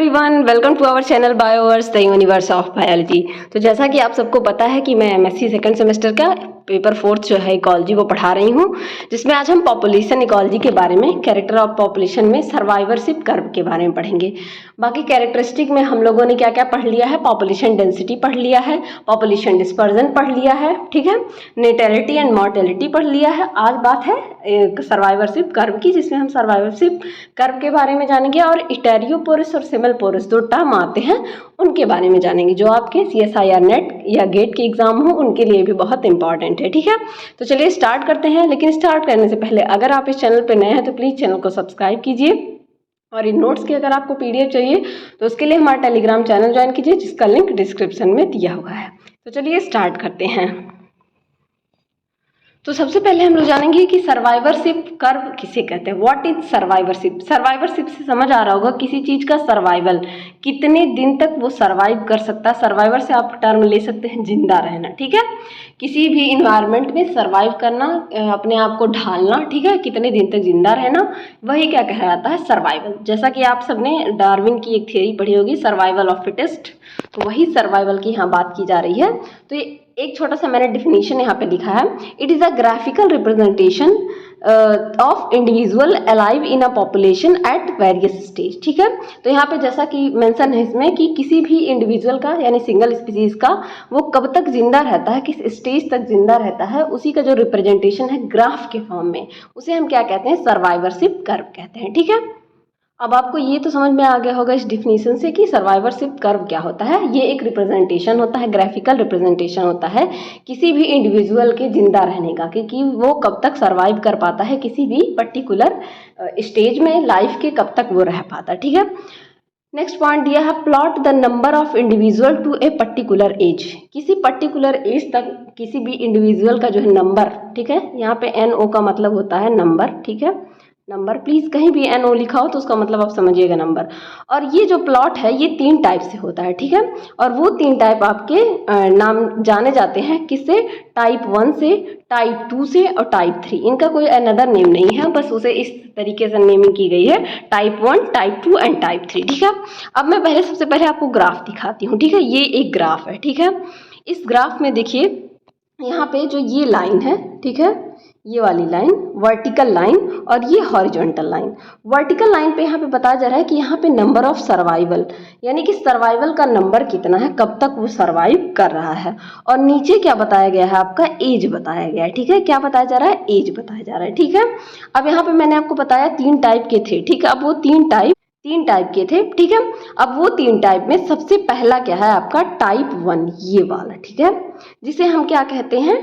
Everyone, welcome to our channel Bioverse the universe of biology. तो जैसा कि आप सबको पता है कि मैं एमएससी सेकंड सेमेस्टर का पेपर 4 जो है इकोलॉजी वो पढ़ा रही हूँ, जिसमें आज हम पॉपुलेशन इकोलॉजी के बारे में, कैरेक्टर ऑफ पॉपुलेशन में सर्वाइवरशिप कर्व के बारे में पढ़ेंगे। बाकी कैरेक्टरिस्टिक में हम लोगों ने क्या क्या पढ़ लिया है, पॉपुलेशन डेंसिटी पढ़ लिया है, पॉपुलेशन डिस्पर्जन पढ़ लिया है, ठीक है, नेटेलिटी एंड मॉर्टेलिटी पढ़ लिया है। आज बात है सर्वाइवरशिप कर्व की, जिसमें हम सर्वाइवरशिप कर्व के बारे में जानेंगे और इटेरियोपोरस और सेमलपोरस दो टर्म आते हैं उनके बारे में जानेंगे, जो आपके CSIR नेट या गेट के एग्जाम हो उनके लिए भी बहुत इंपॉर्टेंट है। ठीक है, तो चलिए स्टार्ट करते हैं। लेकिन स्टार्ट करने से पहले अगर आप इस चैनल पर नए हैं तो प्लीज़ चैनल को सब्सक्राइब कीजिए, और इन नोट्स की अगर आपको PDF चाहिए तो उसके लिए हमारा टेलीग्राम चैनल ज्वाइन कीजिए, जिसका लिंक डिस्क्रिप्शन में दिया हुआ है। तो चलिए स्टार्ट करते हैं। तो सबसे पहले हम लोग जानेंगे कि सर्वाइवरशिप कर्व किसे कहते हैं। What is survivorship? सर्वाइवरशिप से समझ आ रहा होगा किसी चीज़ का सर्वाइवल, कितने दिन तक वो सर्वाइव कर सकता है। सर्वाइवर से आप टर्म ले सकते हैं जिंदा रहना, ठीक है, किसी भी इन्वायरमेंट में सर्वाइव करना, अपने आप को ढालना, ठीक है, कितने दिन तक जिंदा रहना, वही क्या कहलाता है, सर्वाइवल। जैसा कि आप सबने डार्विन की एक थ्योरी पढ़ी होगी, सर्वाइवल ऑफ फिटेस्ट, तो वही सर्वाइवल की यहाँ बात की जा रही है। तो ये एक छोटा सा मैंने डिफिनीशन यहाँ पे लिखा है, it is a graphical representation of individual alive in a population at various stage. ठीक है, तो यहाँ पे जैसा कि मेंशन है इसमें कि किसी भी इंडिविजुअल का यानी सिंगल स्पीसीज का वो कब तक जिंदा रहता है, किस स्टेज तक जिंदा रहता है, उसी का जो रिप्रेजेंटेशन है ग्राफ के फॉर्म में, उसे हम क्या कहते हैं, सर्वाइवरशिप कर्व कहते हैं। ठीक है, अब आपको ये तो समझ में आ गया होगा इस डिफिनीशन से कि सर्वाइवरशिप कर्व क्या होता है। ये एक रिप्रेजेंटेशन होता है, ग्राफिकल रिप्रेजेंटेशन होता है किसी भी इंडिविजुअल के जिंदा रहने का, कि वो कब तक सर्वाइव कर पाता है किसी भी पर्टिकुलर स्टेज में, लाइफ के कब तक वो रह पाता है। ठीक है, नेक्स्ट पॉइंट दिया है, plot the number of individual to a particular age. किसी पर्टिकुलर एज तक किसी भी इंडिविजुअल का जो है नंबर, ठीक है, यहाँ पे NO का मतलब होता है नंबर, ठीक है, नंबर, प्लीज़ कहीं भी NO लिखा हो तो उसका मतलब आप समझिएगा नंबर। और ये जो प्लॉट है ये 3 टाइप से होता है, ठीक है, और वो 3 टाइप आपके नाम जाने जाते हैं, किससे, टाइप 1 से, टाइप 2 से और टाइप 3। इनका कोई अनदर नेम नहीं है, बस उसे इस तरीके से नेमिंग की गई है, टाइप 1, टाइप 2 एंड टाइप 3। ठीक है, अब मैं सबसे पहले आपको ग्राफ दिखाती हूँ। ठीक है, ये एक ग्राफ है, ठीक है, इस ग्राफ में देखिए यहाँ पे जो ये लाइन है, ठीक है, ये वाली लाइन वर्टिकल लाइन और ये हॉरिजॉन्टल लाइन। वर्टिकल लाइन पे यहाँ पे बताया जा रहा है कि यहाँ पे नंबर ऑफ सर्वाइवल, यानी कि सर्वाइवल का नंबर कितना है, कब तक वो सर्वाइव कर रहा है। और नीचे क्या बताया गया है, आपका एज बताया गया है। ठीक है, क्या बताया जा रहा है, एज बताया जा रहा है। ठीक है, अब यहाँ पे मैंने आपको बताया 3 टाइप के थे, ठीक है, अब वो 3 टाइप के थे। ठीक है, अब वो 3 टाइप में सबसे पहला क्या है आपका, टाइप 1, ये वाला, ठीक है, जिसे हम क्या कहते हैं,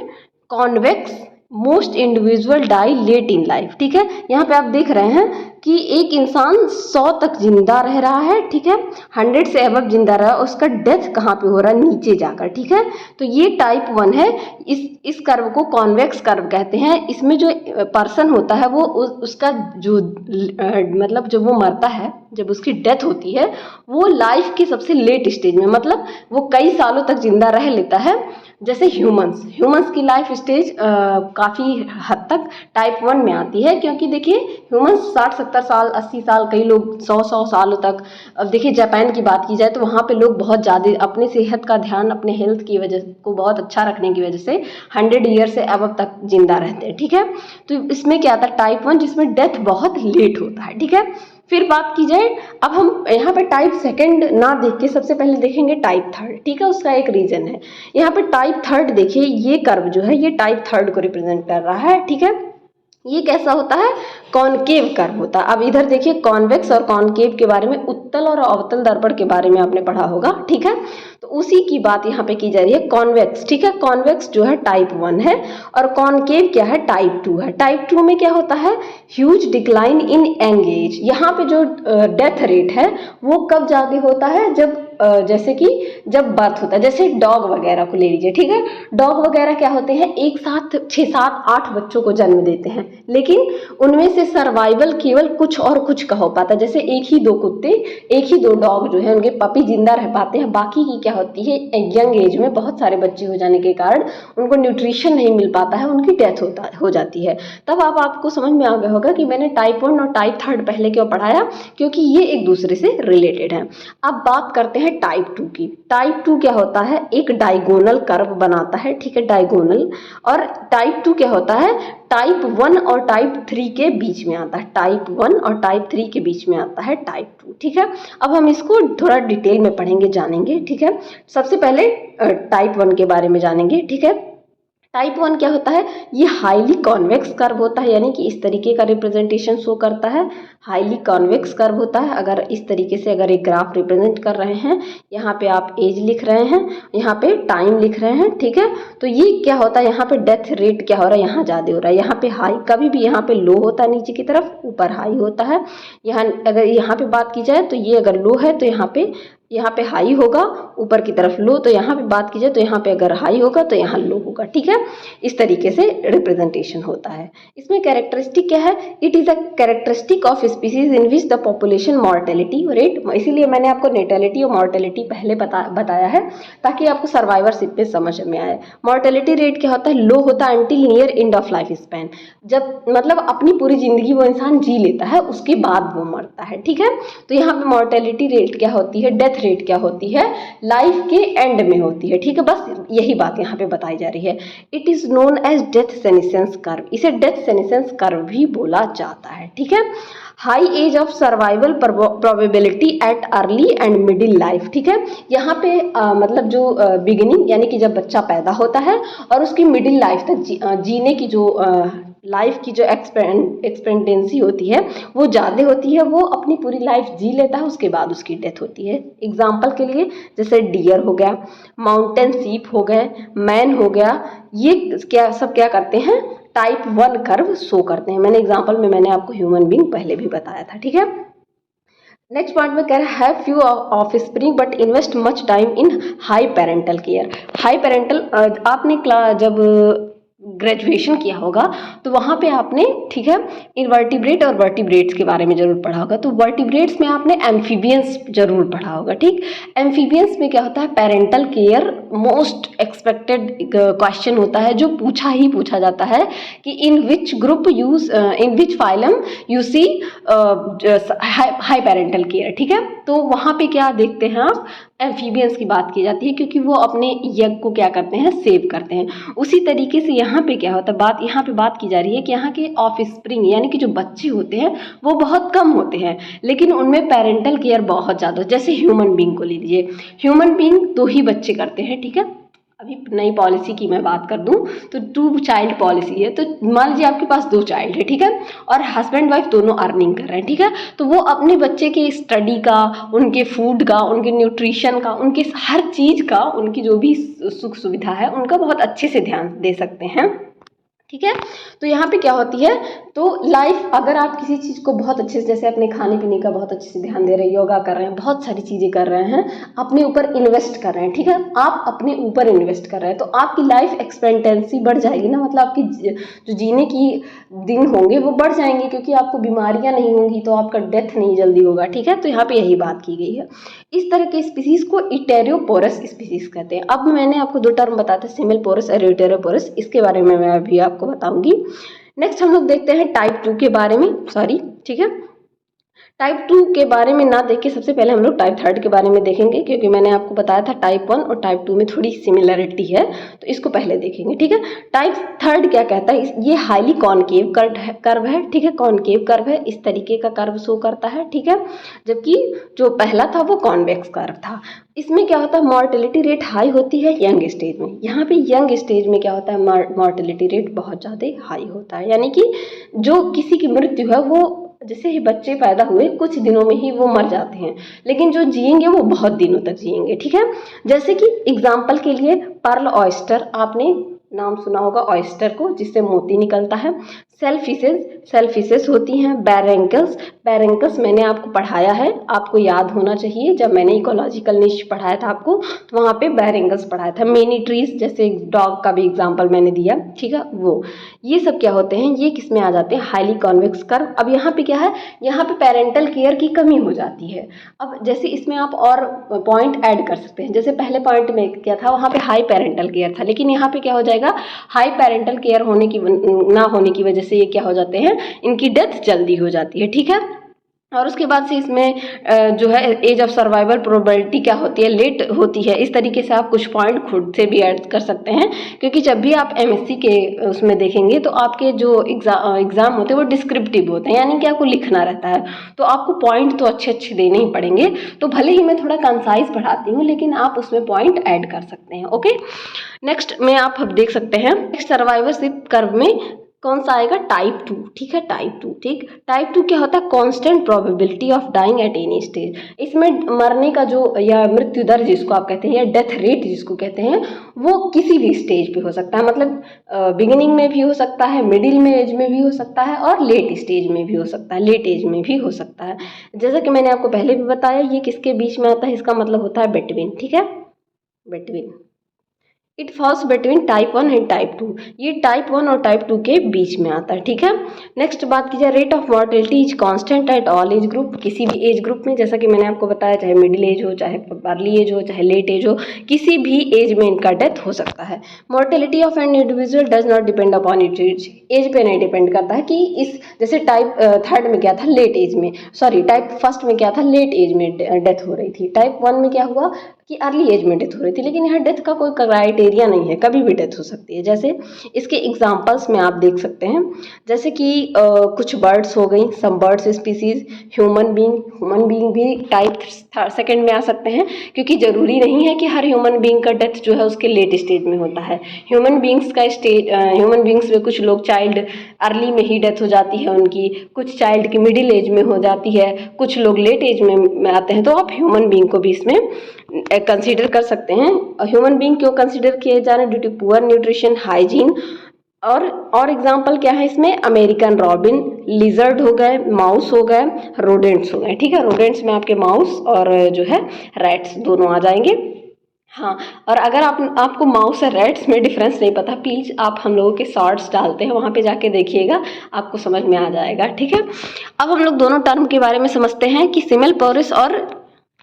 convex most individual die late in life. ठीक है, यहाँ पे आप देख रहे हैं कि एक इंसान 100 तक जिंदा रह रहा है, ठीक है, 100 से अबव जिंदा रहा, उसका डेथ कहाँ पे हो रहा है, नीचे जाकर। ठीक है, तो ये टाइप 1 है। इस कर्व को कॉन्वेक्स कर्व कहते हैं। इसमें जो पर्सन होता है वो उसका जो मतलब जब वो मरता है, जब उसकी डेथ होती है, वो लाइफ के सबसे लेट स्टेज में, मतलब वो कई सालों तक जिंदा रह लेता है। जैसे ह्यूमंस की लाइफ स्टेज काफ़ी हद तक टाइप 1 में आती है, क्योंकि देखिए ह्यूमंस 60-70 साल, 80 साल, कई लोग 100 सालों तक। अब देखिए जापान की बात की जाए तो वहाँ पे लोग बहुत ज़्यादा अपने सेहत का ध्यान, अपने हेल्थ की वजह को बहुत अच्छा रखने की वजह से 100 ईयर से अब तक जिंदा रहते हैं। ठीक है, तो इसमें क्या आता है, टाइप 1, जिसमें डेथ बहुत लेट होता है। ठीक है, फिर बात की जाए, अब हम यहाँ पे टाइप 2 ना देख के सबसे पहले देखेंगे टाइप 3। ठीक है, उसका एक रीजन है। यहाँ पे टाइप 3 देखिए, ये कर्व जो है ये टाइप 3 को रिप्रेजेंट कर रहा है। ठीक है, ये कैसा होता है, कॉनकेव कर्व होता है। अब इधर देखिए कॉन्वेक्स और कॉनकेव के बारे में, उत्तल और अवतल दर्पण के बारे में आपने पढ़ा होगा। ठीक है, तो उसी की बात यहाँ पे की जा रही है, कॉन्वेक्स। ठीक है, कॉन्वेक्स जो है टाइप 1 है और कॉनकेव क्या है, टाइप 2 है। टाइप 2 में क्या होता है, huge decline in young age. यहाँ पे जो डेथ रेट है वो कब जाके होता है, जब जैसे कि जब बर्थ होता है, जैसे डॉग वगैरह को ले लीजिए, ठीक है। डॉग वगैरह क्या होते हैं, एक साथ 6 7 8 बच्चों को जन्म देते हैं, लेकिन उनमें से सर्वाइवल केवल कुछ और कुछ का हो पाता है। जैसे एक ही 2 कुत्ते, एक ही 2 डॉग जो है उनके पपी जिंदा रह पाते हैं, बाकी की क्या होती है, यंग एज में बहुत सारे बच्चे हो जाने के कारण उनको न्यूट्रिशन नहीं मिल पाता है, उनकी डेथ हो जाती है। तब आपको समझ में आ गया होगा कि मैंने टाइप 1 और टाइप 3 पहले क्यों पढ़ाया, क्योंकि ये एक दूसरे से रिलेटेड है। अब बात करते हैं टाइप 2 की। टाइप 2 क्या होता है, एक डायगोनल कर्व बनाता है, ठीक है, डायगोनल। और टाइप 2 क्या होता है, टाइप 1 और टाइप 3 के बीच में आता है, टाइप 1 और टाइप 3 के बीच में आता है टाइप 2, ठीक है। अब हम इसको थोड़ा डिटेल में पढ़ेंगे, जानेंगे, ठीक है। सबसे पहले टाइप 1 के बारे में जानेंगे, ठीक है। टाइप 1 क्या होता है, ये हाईली कॉन्वेक्स कर्व होता है, यानी कि इस तरीके का रिप्रेजेंटेशन शो करता है, हाईली कॉन्वेक्स कर्व होता है। अगर इस तरीके से अगर एक ग्राफ रिप्रेजेंट कर रहे हैं, यहाँ पे आप एज लिख रहे हैं, यहाँ पे टाइम लिख रहे हैं, ठीक है, तो ये क्या होता है, यहाँ पे डेथ रेट क्या हो रहा है, यहाँ ज़्यादा हो रहा है, यहाँ पे हाई, कभी भी यहाँ पे लो होता है नीचे की तरफ, ऊपर हाई होता है। यहाँ अगर यहाँ पे बात की जाए तो ये अगर लो है तो यहाँ पे हाई होगा, ऊपर की तरफ लो, तो यहाँ पे बात की जाए तो यहाँ पे अगर हाई होगा तो यहाँ लो होगा, ठीक है। इस तरीके से रिप्रेजेंटेशन होता है। इसमें कैरेक्टरिस्टिक क्या है, it is a characteristic of species in which the population mortality rate, इसीलिए मैंने आपको नेटेलिटी और मॉर्टेलिटी पहले बताया है ताकि आपको सर्वाइवरशिप पे समझ में आए। मॉर्टेलिटी रेट क्या होता है, लो होता है until near end of life span, जब मतलब अपनी पूरी जिंदगी वो इंसान जी लेता है उसके बाद वो मरता है, ठीक है। तो यहाँ पे मॉर्टेलिटी रेट क्या होती है, डेथ रेट क्या होती है, लाइफ के एंड में होती है, ठीक है। बस यही बात यहाँ पे बताई जा रही है। It is known as death senescence curve, इसे डेथ सेनेसेंस कर्व भी बोला जाता है, ठीक है। High age of survival probability at early and middle life, ठीक है। यहाँ पे मतलब जो बिगिनिंग यानी कि जब बच्चा पैदा होता है और उसकी मिडिल लाइफ तक जीने की जो लाइफ की जो एक्सपेक्टेंसी होती है वो ज़्यादा होती है, वो अपनी पूरी लाइफ जी लेता है, उसके बाद उसकी डेथ होती है। एग्जाम्पल के लिए जैसे डियर हो गया, माउंटेन सीप हो गए, मैन हो गया, ये क्या करते हैं, टाइप 1 कर्व शो करते हैं। मैंने एग्जाम्पल में मैंने आपको ह्यूमन बीइंग पहले भी बताया था, ठीक है। नेक्स्ट पॉइंट में कह रहा है have few of spring but invest much time in high parental care. High parental, आपने जब ग्रेजुएशन किया होगा तो वहाँ पे आपने, ठीक है, इनवर्टिब्रेट और वर्टिब्रेट्स के बारे में जरूर पढ़ा होगा। तो वर्टिब्रेट्स में आपने एम्फीबियंस जरूर पढ़ा होगा, ठीक। एम्फीबियंस में क्या होता है, parental care most expected question होता है जो पूछा जाता है कि in which group in which phylum you see high parental care, ठीक है। तो वहाँ पे क्या देखते हैं आप, एम्फीबियंस की बात की जाती है क्योंकि वो अपने यज्ञ को क्या करते हैं, सेव करते हैं। उसी तरीके से यहाँ पे क्या होता है, यहाँ पे बात की जा रही है कि यहाँ के ऑफ स्प्रिंग यानी कि जो बच्चे होते हैं वो बहुत कम होते हैं, लेकिन उनमें पेरेंटल केयर बहुत ज़्यादा। जैसे ह्यूमन बींग को लीजिए, ह्यूमन बींग 2 ही बच्चे करते हैं, ठीक है। अभी नई पॉलिसी की मैं बात कर दूं तो 2 चाइल्ड पॉलिसी है। तो मान लीजिए आपके पास 2 चाइल्ड है, ठीक है, और हस्बैंड वाइफ दोनों अर्निंग कर रहे हैं, ठीक है। तो वो अपने बच्चे के स्टडी का, उनके फूड का, उनके न्यूट्रिशन का, उनके हर चीज़ का, उनकी जो भी सुख सुविधा है उनका बहुत अच्छे से ध्यान दे सकते हैं, ठीक है। तो यहाँ पे क्या होती है, तो लाइफ अगर आप किसी चीज़ को बहुत अच्छे से, जैसे अपने खाने पीने का बहुत अच्छे से ध्यान दे रहे हैं, योगा कर रहे हैं, बहुत सारी चीज़ें कर रहे हैं, अपने ऊपर इन्वेस्ट कर रहे हैं, ठीक है, आप अपने ऊपर इन्वेस्ट कर रहे हैं, तो आपकी लाइफ एक्सपेक्टेंसी बढ़ जाएगी ना, मतलब आपकी जो जीने की दिन होंगे वो बढ़ जाएंगे क्योंकि आपको बीमारियां नहीं होंगी तो आपका डेथ नहीं जल्दी होगा, ठीक है। तो यहाँ पे यही बात की गई है। इस तरह के स्पीसीज को इटेरोपोरस स्पीसीज कहते हैं। अब मैंने आपको 2 टर्म बताते हैं, सेमिलपोरस और इटेरोपोरस, इसके बारे में मैं अभी आपको बताऊंगी। नेक्स्ट हम लोग देखते हैं टाइप 2 के बारे में, ठीक है। टाइप 2 के बारे में ना देख के सबसे पहले हम लोग टाइप 3 के बारे में देखेंगे, क्योंकि मैंने आपको बताया था टाइप 1 और टाइप 2 में थोड़ी सिमिलरिटी है, तो इसको पहले देखेंगे, ठीक है। टाइप 3 क्या कहता है, ये हाईली कॉनकेव कर्व है, ठीक है, कॉनकेव कर्व है, इस तरीके का कर्व शो करता है, ठीक है, जबकि जो पहला था वो कॉन्वेक्स कर्व था। इसमें क्या होता है, मॉर्टेलिटी रेट हाई होती है यंग स्टेज में। यहाँ पे यंग स्टेज में क्या होता है, मॉर्टेलिटी रेट बहुत ज़्यादा हाई होता है, यानी कि जो किसी की मृत्यु है वो जैसे ही बच्चे पैदा हुए कुछ दिनों में ही वो मर जाते हैं, लेकिन जो जिएंगे वो बहुत दिनों तक जिएंगे, ठीक है। जैसे कि एग्जाम्पल के लिए पर्ल ऑयस्टर, आपने नाम सुना होगा ऑयस्टर को, जिससे मोती निकलता है। सेल फिशेस होती हैं। बैरेंकल्स मैंने आपको पढ़ाया है, आपको याद होना चाहिए। जब मैंने इकोलॉजिकल निश पढ़ाया था आपको, तो वहाँ पे बैरेंकल्स पढ़ाया था। मेनी ट्रीज, जैसे डॉग का भी एग्जांपल मैंने दिया, ठीक है। वो ये सब क्या होते हैं, ये किस में आ जाते हैं, हाईली कॉन्वेक्स कर्व। अब यहाँ पे क्या है, यहाँ पे पेरेंटल केयर की कमी हो जाती है। अब जैसे इसमें आप और पॉइंट ऐड कर सकते हैं। जैसे पहले पॉइंट में क्या था, वहाँ पे हाई पेरेंटल केयर था, लेकिन यहाँ पे क्या हो जाएगा, हाई पेरेंटल केयर होने की ना होने की वजह से ये क्या हो जाते हैं, इनकी डेथ जल्दी हो जाती है, ठीक है। और उसके बाद से इसमें जो है एज ऑफ सर्वाइवल प्रोबेबिलिटी क्या होती है, लेट होती है। इस तरीके से आप कुछ पॉइंट खुद से भी ऐड कर सकते हैं, क्योंकि जब भी आप एमएससी के उसमें देखेंगे तो आपके जो एग्ज़ाम होते हैं वो डिस्क्रिप्टिव होते हैं, यानी कि आपको लिखना रहता है, तो आपको पॉइंट तो अच्छे अच्छे देने ही पड़ेंगे। तो भले ही मैं थोड़ा कंसाइज पढ़ाती हूँ, लेकिन आप उसमें पॉइंट ऐड कर सकते हैं, ओके। नेक्स्ट में आप अब देख सकते हैं, नेक्स्ट सर्वाइवरशिप कर्व में कौन सा आएगा, टाइप 2, ठीक है, टाइप 2, ठीक। टाइप 2 क्या होता है, constant probability of dying at any stage. इसमें मरने का जो, या मृत्यु दर जिसको आप कहते हैं, या डेथ रेट जिसको कहते हैं, वो किसी भी स्टेज पे हो सकता है। मतलब बिगिनिंग में भी हो सकता है, मिडिल में एज में भी हो सकता है, और लेट स्टेज में भी हो सकता है, लेट एज में भी हो सकता है। जैसा कि मैंने आपको पहले भी बताया, ये किसके बीच में आता है, इसका मतलब होता है बिटवीन, ठीक है, between. It falls between type 1 and type 2। ये टाइप 1 और टाइप 2 के बीच में आता है, ठीक है। नेक्स्ट बात की जाए, rate of mortality is constant at all age group. किसी भी एज ग्रुप में, जैसा कि मैंने आपको बताया, चाहे मिडिल एज हो, चाहे अर्ली एज हो, चाहे लेट एज हो, किसी भी एज में इनका डेथ हो सकता है। Mortality of an individual does not depend upon it age पे नहीं डिपेंड करता है कि इस, जैसे टाइप थर्ड में क्या था, लेट एज में, सॉरी टाइप फर्स्ट में क्या था, लेट एज में डेथ हो रही थी। टाइप 1 में क्या हुआ कि अर्ली एज में डेथ हो रही थी, लेकिन यहाँ डेथ का कोई क्राइटेरिया नहीं है, कभी भी डेथ हो सकती है। जैसे इसके एग्जांपल्स में आप देख सकते हैं, जैसे कि कुछ बर्ड्स हो गई, some birds species, human being भी टाइप सेकंड में आ सकते हैं, क्योंकि ज़रूरी नहीं है कि हर ह्यूमन बीइंग का डेथ जो है उसके लेट स्टेज में होता है। ह्यूमन बीइंग्स में कुछ लोग चाइल्ड अर्ली में ही डेथ हो जाती है उनकी, कुछ चाइल्ड की मिडिल एज में हो जाती है, कुछ लोग लेट एज में आते हैं। तो आप ह्यूमन बीइंग को भी इसमें कंसीडर कर सकते हैं। ह्यूमन बीइंग क्यों कंसीडर किए जा रहे हैं, due to poor nutrition, hygiene. और एग्जांपल क्या है इसमें, अमेरिकन रॉबिन, लिजर्ड हो गए, माउस हो गए, रोडेंट्स हो गए, ठीक है। रोडेंट्स में आपके माउस और जो है रैट्स दोनों आ जाएंगे। हाँ, और अगर आपको माउस और रैट्स में डिफरेंस नहीं पता, प्लीज़ आप हम लोगों के शॉर्ट्स डालते हैं, वहाँ पे जाके देखिएगा, आपको समझ में आ जाएगा, ठीक है। अब हम लोग दोनों टर्म के बारे में समझते हैं कि सिमेलपोरस और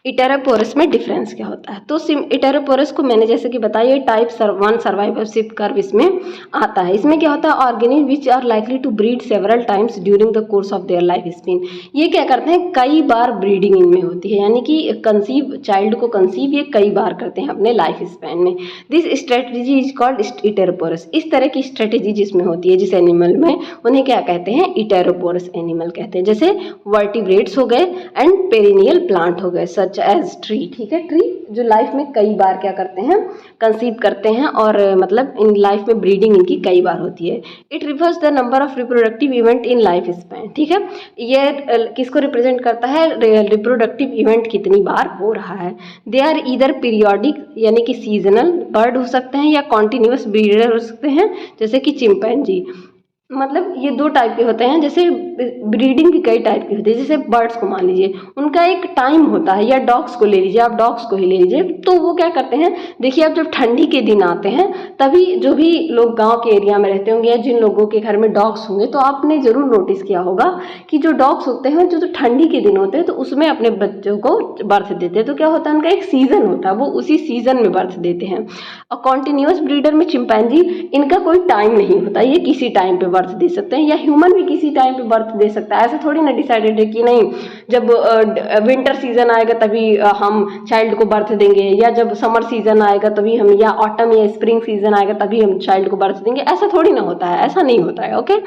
इटेरोपोरस में डिफरेंस क्या होता है। तो इटेरोपोरस को मैंने जैसे कि बताया, टाइप 1 सर्वाइवरशिप कर्व इसमें आता है। इसमें क्या होता है, organism which are likely to breed several times during the course of their life span. ये क्या करते हैं, कई बार ब्रीडिंग इनमें होती है, यानी कि चाइल्ड को कंसीव ये कई बार करते हैं अपने लाइफ स्पेन में। This strategy is called iteroparous. इस तरह की स्ट्रेटेजी जिसमें होती है, जिस एनिमल में, उन्हें क्या कहते हैं, इटेरोपोरस एनिमल कहते हैं। जैसे वर्टिब्रेट्स हो गए एंड पेरिनियल प्लांट हो गए, सच एज ट्री, ठीक है। ट्री जो लाइफ में कई बार क्या करते हैं, कंसीव करते हैं, और मतलब इन लाइफ में ब्रीडिंग इनकी कई बार होती है। It refers the number of reproductive event in life span, ठीक है। ये किसको रिप्रेजेंट करता है, रिप्रोडक्टिव इवेंट कितनी बार हो रहा है। दे आर ईदर पीरियोडिक, यानी कि सीजनल बर्ड हो सकते हैं, या कॉन्टिन्यूस ब्रीडर हो सकते हैं, जैसे कि चिंपैंजी। मतलब ये दो टाइप के होते हैं। जैसे ब्रीडिंग भी कई टाइप की होती है, जैसे बर्ड्स को मान लीजिए, उनका एक टाइम होता है, या डॉग्स को ले लीजिए, आप डॉग्स को ही ले लीजिए, तो वो क्या करते हैं, देखिए आप जब ठंडी के दिन आते हैं, तभी जो भी लोग गांव के एरिया में रहते होंगे, या जिन लोगों के घर में डॉग्स होंगे, तो आपने ज़रूर नोटिस किया होगा कि जो डॉग्स होते हैं, जो ठंडी के दिन होते हैं, तो उसमें अपने बच्चों को बर्थ देते हैं। तो क्या होता है, उनका एक सीज़न होता है, वो उसी सीज़न में बर्थ देते हैं। और कॉन्टिन्यूस ब्रीडर में चिंपैंजी, इनका कोई टाइम नहीं होता, ये किसी टाइम पे बर्थ दे सकते हैं, या ह्यूमन भी किसी टाइम पे बर्थ दे सकता है। ऐसा थोड़ी ना डिसाइडेड है कि नहीं जब विंटर सीजन आएगा तभी हम चाइल्ड को बर्थ देंगे, या जब समर सीजन आएगा तभी हम, या ऑटम या स्प्रिंग सीजन आएगा तभी हम चाइल्ड को बर्थ देंगे। ऐसा थोड़ी ना होता है, ऐसा नहीं होता है, ओके।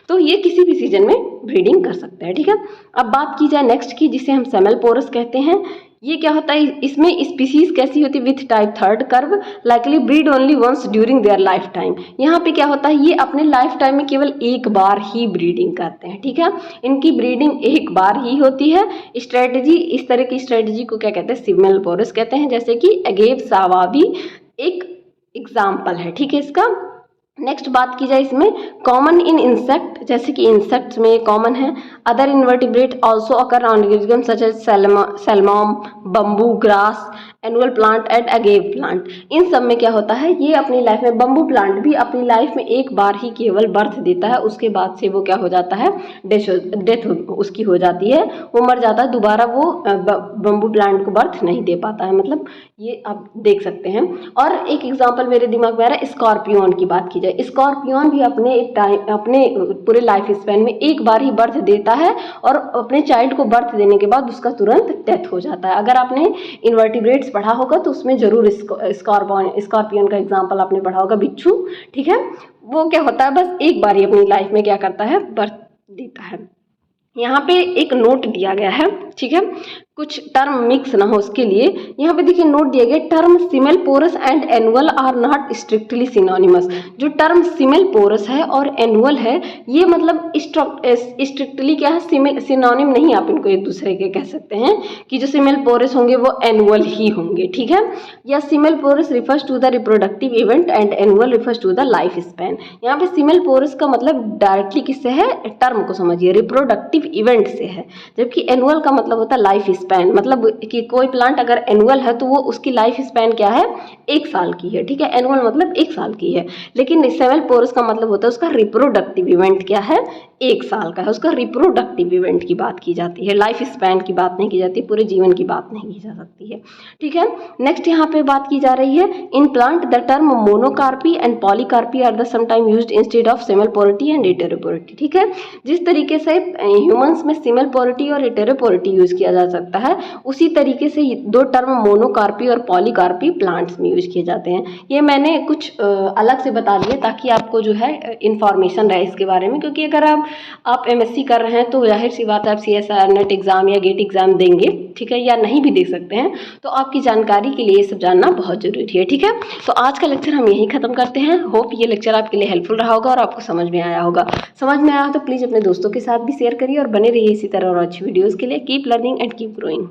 तो ये किसी भी सीजन में ब्रीडिंग कर सकते हैं, ठीक है। अब बात की जाए नेक्स्ट की, जिसे हम सेमेलपोरस कहते हैं। ये क्या होता है, इसमें स्पीसीज कैसी होती है, with type 3 curve, likely breed only once during their life time. यहाँ पे क्या होता है, ये अपने लाइफ टाइम में केवल एक बार ही ब्रीडिंग करते हैं, ठीक है। इनकी ब्रीडिंग एक बार ही होती है। स्ट्रेटजी, इस तरह की स्ट्रेटजी को क्या कहते हैं, सिमेलपोरस कहते हैं। जैसे कि अगेव सावाबी एक एग्जाम्पल है, ठीक है इसका। नेक्स्ट बात की जाए इसमें कॉमन इन इंसेक्ट, जैसे कि इंसेक्ट्स में ये कॉमन है। Other invertebrate also occur organism such as salmon, bamboo, grass, annual plant and agave plant. इन सब में क्या होता है, ये अपनी लाइफ में, बम्बू प्लांट भी अपनी लाइफ में एक बार ही केवल बर्थ देता है, उसके बाद से वो क्या हो जाता है, डेथ उसकी हो जाती है, वो मर जाता है, दोबारा वो बम्बू प्लांट को बर्थ नहीं दे पाता है। मतलब ये आप देख सकते हैं। और एक एग्जांपल मेरे दिमाग में आ रहा है, स्कॉर्पियन की बात की जाए, स्कॉर्पियन भी अपने पूरे लाइफ स्पैन में एक बार ही बर्थ देता है और अपने चाइल्ड को बर्थ देने के बाद उसका तुरंत डेथ हो जाता है। अगर आपने इन्वर्टिब्रेट्स पढ़ा होगा तो उसमें जरूर स्कॉर्पियन का एग्जाम्पल आपने पढ़ा होगा, बिच्छू, ठीक है। वो क्या होता है, बस एक बार ही अपनी लाइफ में क्या करता है, बर्थ देता है। यहाँ पे एक नोट दिया गया है, ठीक है, कुछ टर्म मिक्स ना हो उसके लिए। यहाँ पे देखिए नोट दिया गया, term semelparous and annual are not strictly synonymous. जो टर्म सिमल पोरस है और एनुअल है, ये मतलब स्ट्रिक्टली क्या है, सिनोनिम नहीं, आप इनको एक दूसरे के कह सकते हैं कि जो सिमल पोरस होंगे वो एनुअल ही होंगे, ठीक है। या semelparous refers to the reproductive event and annual refers to the life span. यहाँ पे सिमल पोरस का मतलब डायरेक्टली किससे है, टर्म को समझिए, रिप्रोडक्टिव इवेंट से है, जबकि एनुअल का मतलब होता है लाइफ स्पैन। मतलब कि कोई प्लांट अगर एनुअल है तो वो उसकी लाइफ स्पैन क्या है, 1 साल की है, ठीक है, एनुअल मतलब 1 साल की है। लेकिन सेमल पोरस का मतलब होता है उसका रिप्रोडक्टिव इवेंट क्या है, 1 साल का है, उसका रिप्रोडक्टिव इवेंट की बात की जाती है, लाइफ स्पैन की बात नहीं की जाती, पूरे जीवन की बात नहीं की जा सकती है, ठीक है। नेक्स्ट यहाँ पे बात की जा रही है, in plant the term monocarpy and polycarpy are the sometime used instead of semelparity and heteroparity, ठीक है। जिस तरीके से ह्यूमंस में सेमल्पोरिटी और हेटेरोपोरिटी यूज किया जा सकता है, उसी तरीके से 2 टर्म मोनोकार्पी और पॉलीकार्पी प्लांट्स में यूज किए जाते हैं। ये मैंने कुछ अलग से बता दिए ताकि आपको जो है इंफॉर्मेशन रहे इसके बारे में, क्योंकि अगर आप एमएससी कर रहे हैं तो जाहिर सी बात है आप सीएसआर नेट एग्जाम या गेट एग्जाम देंगे, ठीक है, या नहीं भी दे सकते हैं, तो आपकी जानकारी के लिए ये सब जानना बहुत जरूरी है, ठीक है। तो आज का लेक्चर हम यहीं खत्म करते हैं। होप ये लेक्चर आपके लिए हेल्पफुल रहा होगा और आपको समझ में आया होगा। समझ में आया हो तो प्लीज़ अपने दोस्तों के साथ भी शेयर करिए और बने रहिए इसी तरह और अच्छी वीडियोज़ के लिए। Keep learning and keep growing.